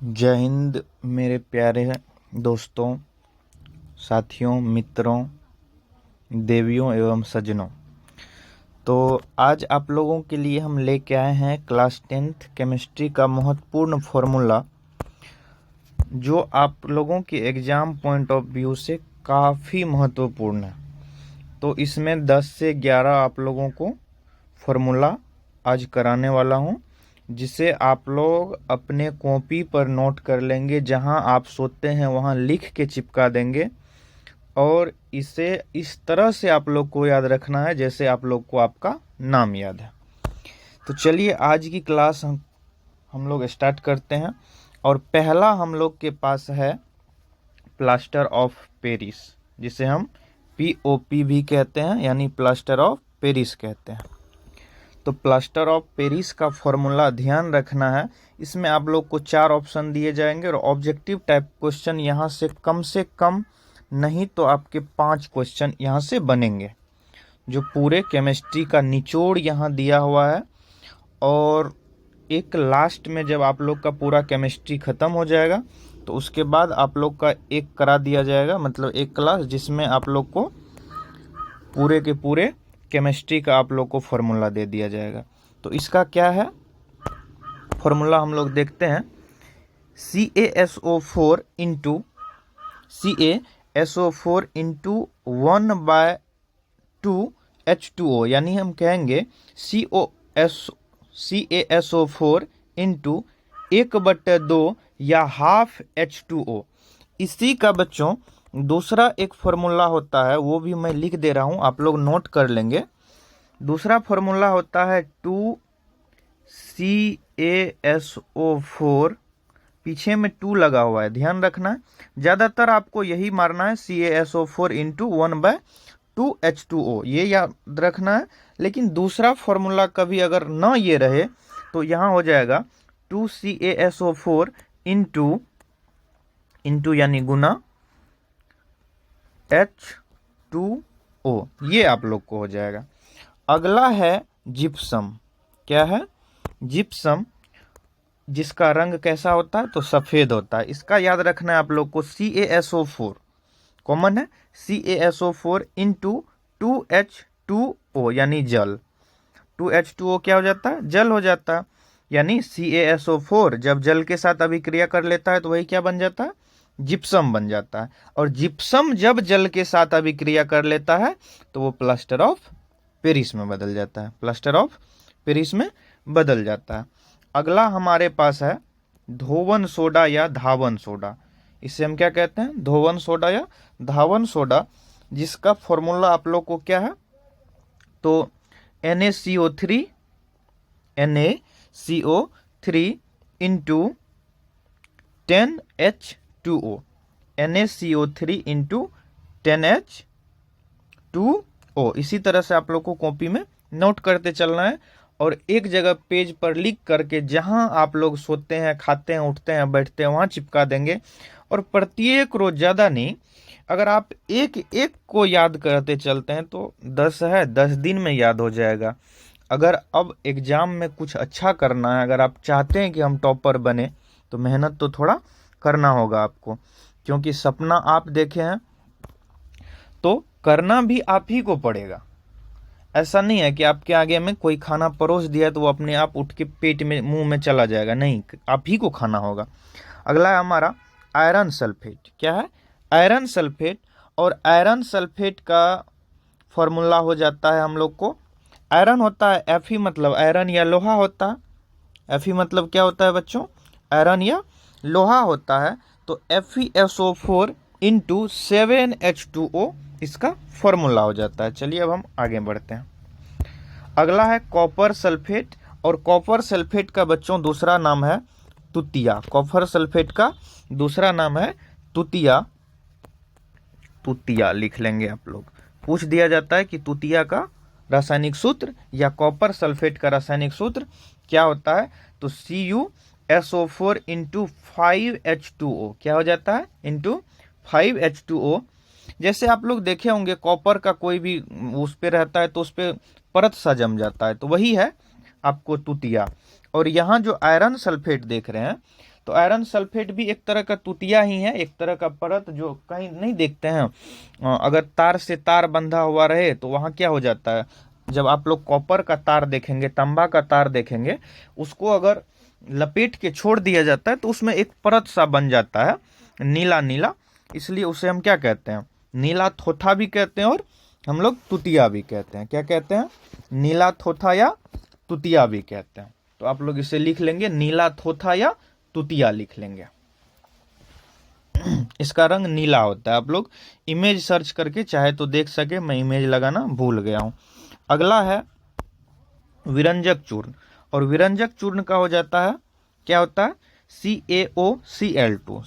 जय हिंद मेरे प्यारे दोस्तों, साथियों, मित्रों, देवियों एवं सज्जनों। तो आज आप लोगों के लिए हम लेके आए हैं क्लास 10th केमिस्ट्री का महत्वपूर्ण फॉर्मूला, जो आप लोगों के एग्ज़ाम पॉइंट ऑफ व्यू से काफ़ी महत्वपूर्ण है। तो इसमें 10 से 11 आप लोगों को फॉर्मूला आज कराने वाला हूँ, जिसे आप लोग अपने कॉपी पर नोट कर लेंगे। जहां आप सोते हैं वहां लिख के चिपका देंगे, और इसे इस तरह से आप लोग को याद रखना है जैसे आप लोग को आपका नाम याद है। तो चलिए आज की क्लास हम लोग स्टार्ट करते हैं। और पहला हम लोग के पास है प्लास्टर ऑफ पेरिस, जिसे हम POP भी कहते हैं, यानी प्लास्टर ऑफ पेरिस कहते हैं। तो प्लास्टर ऑफ पेरिस का फॉर्मूला ध्यान रखना है। इसमें आप लोग को 4 ऑप्शन दिए जाएंगे और ऑब्जेक्टिव टाइप क्वेश्चन यहाँ से कम नहीं तो आपके 5 क्वेश्चन यहाँ से बनेंगे, जो पूरे केमिस्ट्री का निचोड़ यहाँ दिया हुआ है। और एक लास्ट में जब आप लोग का पूरा केमिस्ट्री खत्म हो जाएगा तो उसके बाद आप लोग का एक करा दिया जाएगा, मतलब एक क्लास, जिसमें आप लोग को पूरे के पूरे केमिस्ट्री का आप लोग को फॉर्मूला दे दिया जाएगा। तो इसका क्या है फॉर्मूला, हम लोग देखते हैं। CaSO4 इंटू 1/2 H2O, यानी हम कहेंगे CaSO4 इंटू 1/2 या हाफ H2O। इसी का बच्चों दूसरा एक फॉर्मूला होता है, वो भी मैं लिख दे रहा हूं, आप लोग नोट कर लेंगे। दूसरा फॉर्मूला होता है 2CaSO4, पीछे में 2 लगा हुआ है, ध्यान रखना है। ज़्यादातर आपको यही मारना है, CaSO4 इंटू 1/2 H2O, ये याद रखना है। लेकिन दूसरा फॉर्मूला कभी अगर ना ये रहे तो यहाँ हो जाएगा 2CaSO4 इंटू यानी गुना H2O, ये आप लोग को हो जाएगा। अगला है जिप्सम। क्या है? जिप्सम, जिसका रंग कैसा होता है तो सफ़ेद होता है। इसका याद रखना है आप लोग को। CaSO4 कॉमन है, CaSO4 इंटू 2H2O यानी जल। 2H2O क्या हो जाता है? जल हो जाता है। यानी CaSO4 जब जल के साथ अभिक्रिया कर लेता है तो वही क्या बन जाता है? जिप्सम बन जाता है। और जिप्सम जब जल के साथ अभिक्रिया कर लेता है तो वो प्लास्टर ऑफ पेरिस में बदल जाता है। प्लास्टर ऑफ पेरिस में बदल जाता है। अगला हमारे पास है धोवन सोडा या धावन सोडा। इसे हम क्या कहते हैं? धोवन सोडा या धावन सोडा, जिसका फॉर्मूला आप लोग को क्या है तो NaCO3 into 10H2O, NaCO3 into 10H2O। इसी तरह से आप लोग को कॉपी में नोट करते चलना है, और एक जगह पेज पर लिख करके जहां आप लोग सोते हैं, खाते हैं, उठते हैं, बैठते हैं, वहां चिपका देंगे। और प्रत्येक रोज, ज़्यादा नहीं, अगर आप एक एक को याद करते चलते हैं तो 10 है, 10 दिन में याद हो जाएगा। अगर अब एग्जाम में कुछ अच्छा करना है, अगर आप चाहते हैं कि हम टॉपर बने, तो मेहनत तो थोड़ा करना होगा आपको, क्योंकि सपना आप देखे हैं तो करना भी आप ही को पड़ेगा। ऐसा नहीं है कि आपके आगे में कोई खाना परोस दिया तो वो अपने आप उठ के पेट में, मुंह में चला जाएगा, नहीं, आप ही को खाना होगा। अगला है हमारा आयरन सल्फेट। क्या है? Iron sulphate. और आयरन सल्फेट का फॉर्मूला हो जाता है हम लोग को, आयरन होता है Fe, मतलब आयरन या लोहा होता है। Fe मतलब क्या होता है बच्चों? आयरन या लोहा होता है। तो FeSO4 इंटू 7H2O इसका फॉर्मूला हो जाता है। चलिए अब हम आगे बढ़ते हैं। अगला है कॉपर सल्फेट। और कॉपर सल्फेट का बच्चों दूसरा नाम है तुतिया। कॉपर सल्फेट का दूसरा नाम है तुतिया। तुतिया लिख लेंगे आप लोग। पूछ दिया जाता है कि तुतिया का रासायनिक सूत्र या कॉपर सल्फेट का रासायनिक सूत्र क्या होता है, तो CuSO4 इंटू 5H2O क्या हो जाता है? Into 5H2O। जैसे आप लोग देखे होंगे कॉपर का कोई भी उस पे रहता है तो उस पे परत सा जम जाता है, तो वही है आपको तुतिया। और यहाँ जो आयरन सल्फेट देख रहे हैं तो आयरन सल्फेट भी एक तरह का तुतिया ही है, एक तरह का परत जो कहीं नहीं देखते हैं। अगर तार से तार बंधा हुआ रहे तो वहाँ क्या हो जाता है, जब आप लोग कॉपर का तार देखेंगे, तांबा का तार देखेंगे, उसको अगर लपेट के छोड़ दिया जाता है तो उसमें एक परत सा बन जाता है, नीला नीला। इसलिए उसे हम क्या कहते हैं, नीला थोथा भी कहते हैं और हम लोग तुतिया भी कहते हैं। क्या कहते हैं, नीला थोथा या तुतिया भी कहते हैं। तो आप लोग इसे लिख लेंगे, नीला थोथा या तुतिया लिख लेंगे। इसका रंग नीला होता है। आप लोग इमेज सर्च करके चाहे तो देख सके, मैं इमेज लगाना भूल गया हूं। अगला है विरंजक चूर्ण, और विरंजक चूर्ण का हो जाता है, क्या होता है, CaOCl2।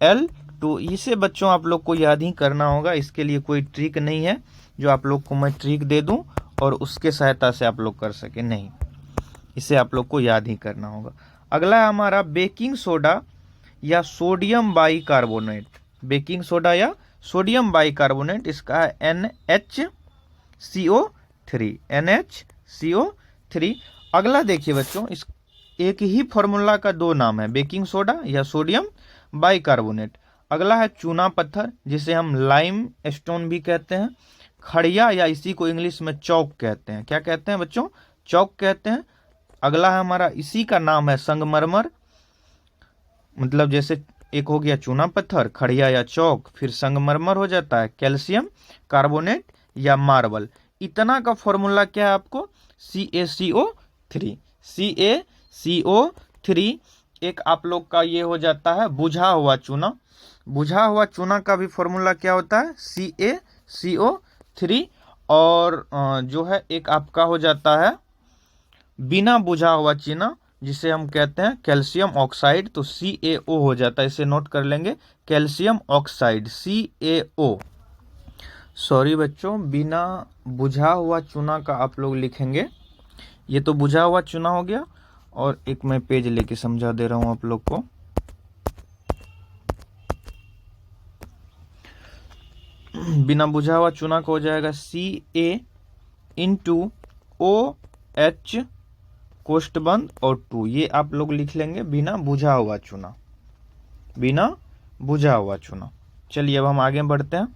CaOCl2, इसे बच्चों आप लोग को याद ही करना होगा। इसके लिए कोई ट्रिक नहीं है जो आप लोग को मैं ट्रिक दे दूं और उसके सहायता से आप लोग कर सके, नहीं, इसे आप लोग को याद ही करना होगा। अगला है हमारा बेकिंग सोडा या सोडियम बाइकार्बोनेट। बेकिंग सोडा या सोडियम बाइकार्बोनेट, इसका है NHCO3। अगला देखिए बच्चों, इस एक ही फॉर्मूला का दो नाम है, बेकिंग सोडा या सोडियम बाइकार्बोनेट। अगला है चूना पत्थर, जिसे हम लाइम स्टोन भी कहते हैं, खड़िया या इसी को इंग्लिश में चौक कहते हैं। क्या कहते हैं बच्चों, चौक कहते हैं। अगला है हमारा, इसी का नाम है संगमरमर, मतलब जैसे एक हो गया चूना पत्थर, खड़िया या चौक, फिर संगमरमर हो जाता है कैल्शियम कार्बोनेट या मार्बल। इतना का फॉर्मूला क्या है आपको, CaCO3। CaCO3 एक आप लोग का ये हो जाता है बुझा हुआ चूना। बुझा हुआ चूना का भी फॉर्मूला क्या होता है, CaCO3। और जो है एक आपका हो जाता है बिना बुझा हुआ चूना, जिसे हम कहते हैं कैल्शियम ऑक्साइड, तो CaO हो जाता है। इसे नोट कर लेंगे, कैल्शियम ऑक्साइड CaO। सॉरी बच्चों, बिना बुझा हुआ चूना का आप लोग लिखेंगे, ये तो बुझा हुआ चूना हो गया। और एक मैं पेज लेके समझा दे रहा हूं आप लोग को। बिना बुझा हुआ चूना का हो जाएगा CaOH कोष्ठ बंद और 2, ये आप लोग लिख लेंगे बिना बुझा हुआ चूना, बिना बुझा हुआ चूना। चलिए अब हम आगे बढ़ते हैं।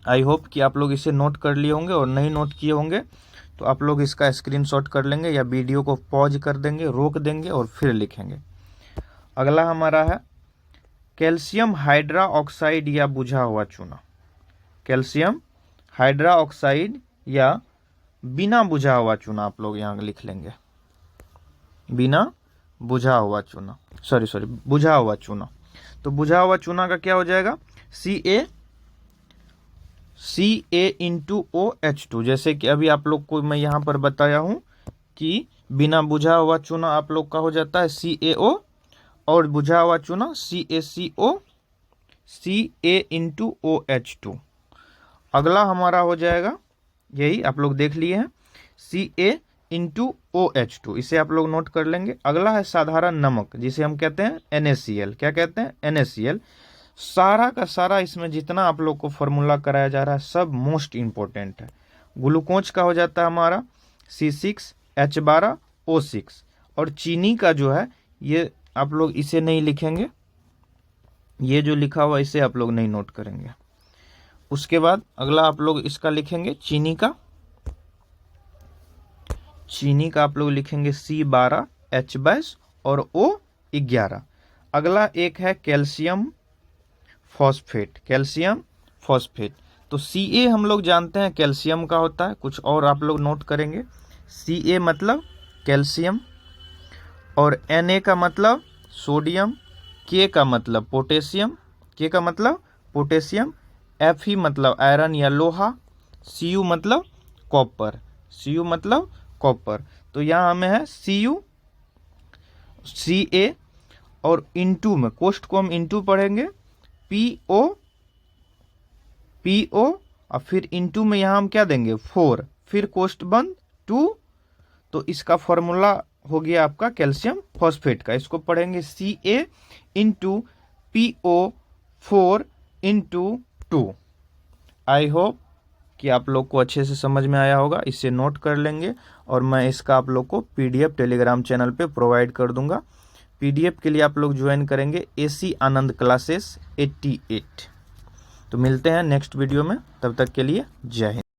आई होप कि आप लोग इसे नोट कर लिए होंगे, और नहीं नोट किए होंगे तो आप लोग इसका स्क्रीनशॉट कर लेंगे या वीडियो को पॉज कर देंगे, रोक देंगे और फिर लिखेंगे। अगला हमारा है कैल्शियम हाइड्रा ऑक्साइड या बुझा हुआ चूना। कैल्शियम हाइड्रा ऑक्साइड या बिना बुझा हुआ चूना आप लोग यहाँ लिख लेंगे, बिना बुझा हुआ चूना, सॉरी बुझा हुआ चूना। तो बुझा हुआ चूना का क्या हो जाएगा, CaCa*OH2। जैसे कि अभी आप लोग को मैं यहाँ पर बताया हूँ कि बिना बुझा हुआ चूना आप लोग का हो जाता है CaO, और बुझा हुआ चूना Ca*OH2। अगला हमारा हो जाएगा, यही आप लोग देख लिए हैं, Ca*OH2। इसे आप लोग नोट कर लेंगे। अगला है साधारण नमक, जिसे हम कहते हैं NaCl। क्या कहते हैं, NaCl। सारा का सारा इसमें जितना आप लोग को फॉर्मूला कराया जा रहा है सब मोस्ट इंपॉर्टेंट है। ग्लूकोज का हो जाता है हमारा C6H12O6। और चीनी का जो है, ये आप लोग इसे नहीं लिखेंगे, ये जो लिखा हुआ इसे आप लोग नहीं नोट करेंगे। उसके बाद अगला आप लोग इसका लिखेंगे चीनी का आप लोग लिखेंगे C12H22 और O11। अगला एक है कैल्शियम फॉस्फेट, कैल्शियम फॉस्फेट। तो Ca हम लोग जानते हैं कैल्शियम का होता है, कुछ और आप लोग नोट करेंगे। Ca मतलब कैल्शियम, और Na का मतलब सोडियम, K का मतलब पोटेशियम, Fe मतलब आयरन या लोहा, Cu मतलब कॉपर। तो यहाँ हमें है Ca, और इंटू में कोष्ठ को हम इंटू पढ़ेंगे, PO, और फिर इंटू में यहाँ हम क्या देंगे 4, फिर कोष्ठ बंद 2। तो इसका फॉर्मूला हो गया आपका कैल्शियम फॉस्फेट का। इसको पढ़ेंगे Ca*PO4*2। आई होप कि आप लोग को अच्छे से समझ में आया होगा। इसे नोट कर लेंगे और मैं इसका आप लोग को PDF टेलीग्राम चैनल पे प्रोवाइड कर दूंगा। PDF के लिए आप लोग ज्वाइन करेंगे AC आनंद क्लासेस 88। तो मिलते हैं नेक्स्ट वीडियो में, तब तक के लिए जय हिंद।